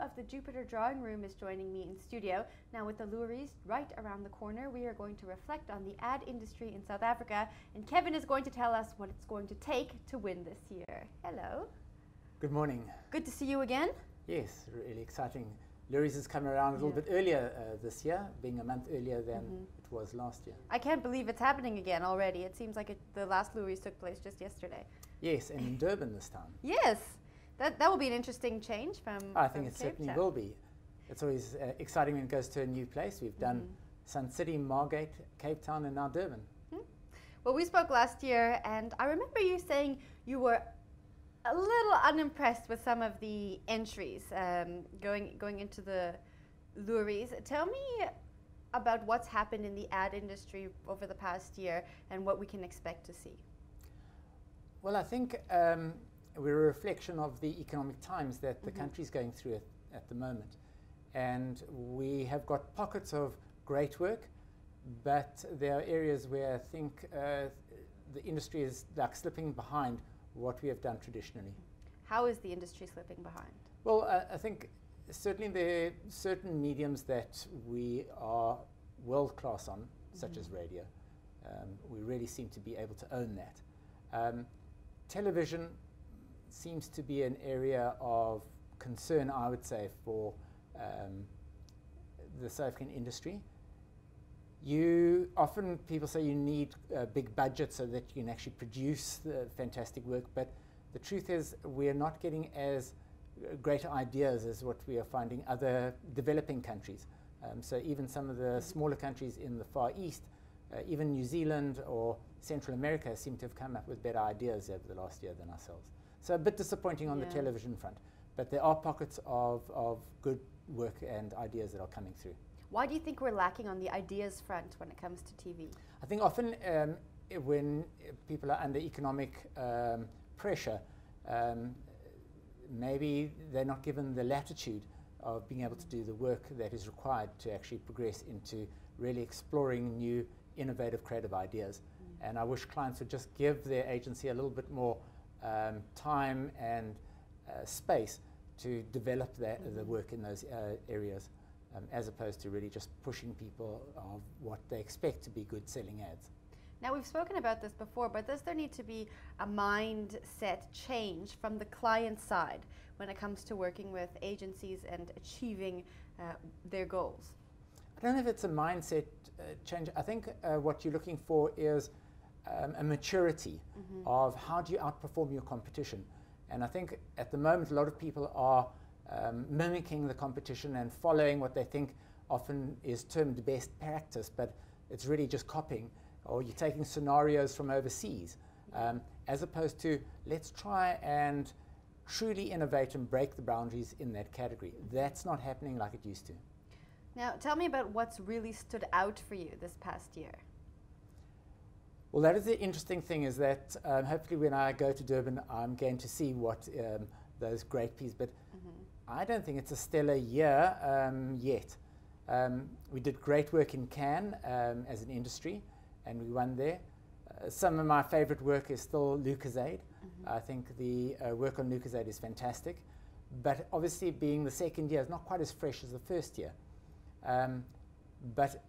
of the Jupiter Drawing Room is joining me in studio. Now with the Loeries right around the corner, we are going to reflect on the ad industry in South Africa, and Kevin is going to tell us what it's going to take to win this year. Hello. Good morning. Good to see you again. Yes, really exciting. Loeries has come around a little bit earlier this year, being a month earlier than it was last year. I can't believe it's happening again already. It seems like the last Loeries took place just yesterday. Yes, and in Durban this time. Yes. That will be an interesting change from I think it Cape certainly Town. will be. It's always exciting when it goes to a new place. We've done Sun City, Margate, Cape Town, and now Durban. Well, we spoke last year, and I remember you saying you were a little unimpressed with some of the entries going into the Loeries. Tell me about what's happened in the ad industry over the past year and what we can expect to see. Well, I think we're a reflection of the economic times that the country's going through at the moment. And we have got pockets of great work, but there are areas where I think the industry is like slipping behind what we have done traditionally. How is the industry slipping behind? Well, I think certainly there are certain mediums that we are world class on, such as radio. We really seem to be able to own that. Television seems to be an area of concern, I would say, for the South African industry. Often people say you need a big budget so that you can actually produce the fantastic work, but the truth is we're not getting as great ideas as what we are finding other developing countries. So even some of the smaller countries in the Far East, even New Zealand or Central America seem to have come up with better ideas over the last year than ourselves. So a bit disappointing on the television front, but there are pockets of good work and ideas that are coming through. Why do you think we're lacking on the ideas front when it comes to TV? I think often when people are under economic pressure, maybe they're not given the latitude of being able to do the work that is required to actually progress into really exploring new, innovative, creative ideas. And I wish clients would just give their agency a little bit more time and space to develop the work in those areas, as opposed to really just pushing people of what they expect to be good selling ads. Now, we've spoken about this before, but does there need to be a mindset change from the client side when it comes to working with agencies and achieving their goals? I don't know if it's a mindset change. I think what you're looking for is a maturity of how do you outperform your competition. And I think at the moment a lot of people are mimicking the competition and following what they think often is termed best practice, but it's really just copying, or you're taking scenarios from overseas, as opposed to let's try and truly innovate and break the boundaries in that category. That's not happening like it used to. Now, tell me about what's really stood out for you this past year. Well, that is the interesting thing, is that hopefully when I go to Durban, I'm going to see what those great pieces, but I don't think it's a stellar year yet. We did great work in Cannes as an industry, and we won there. Some of my favorite work is still Lucozade. I think the work on Lucozade is fantastic, but obviously being the second year is not quite as fresh as the first year. But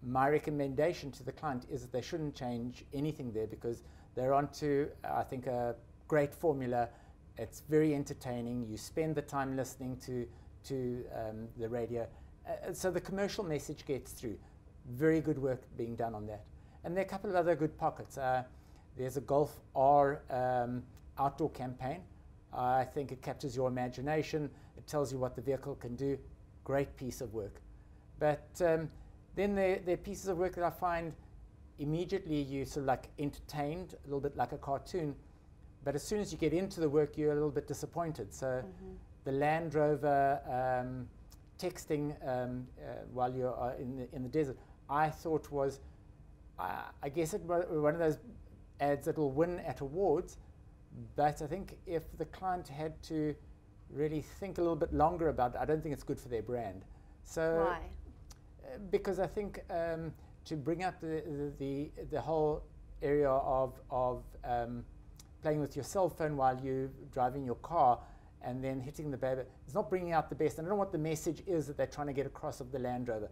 my recommendation to the client is that they shouldn't change anything there, because they're onto, I think, a great formula. It's very entertaining. You spend the time listening to the radio. So the commercial message gets through. Very good work being done on that. And there are a couple of other good pockets. There's a Golf R outdoor campaign. I think it captures your imagination. It tells you what the vehicle can do. Great piece of work. But then there are pieces of work that I find immediately you sort of like entertained, a little bit like a cartoon. But as soon as you get into the work, you're a little bit disappointed. So the Land Rover texting while you're in the desert, I thought was, I guess it was one of those ads that will win at awards. But I think if the client had to really think a little bit longer about it, I don't think it's good for their brand. So, why? Because I think to bring up the whole area of playing with your cell phone while you're driving your car and then hitting the baby. It's not bringing out the best. And I don't know what the message is that they're trying to get across of the Land Rover.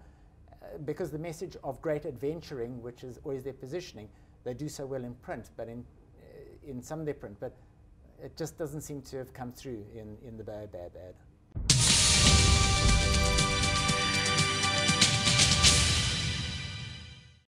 Because the message of great adventuring, which is always their positioning, they do so well in print, but in some of their print, but it just doesn't seem to have come through in the Baobab ad.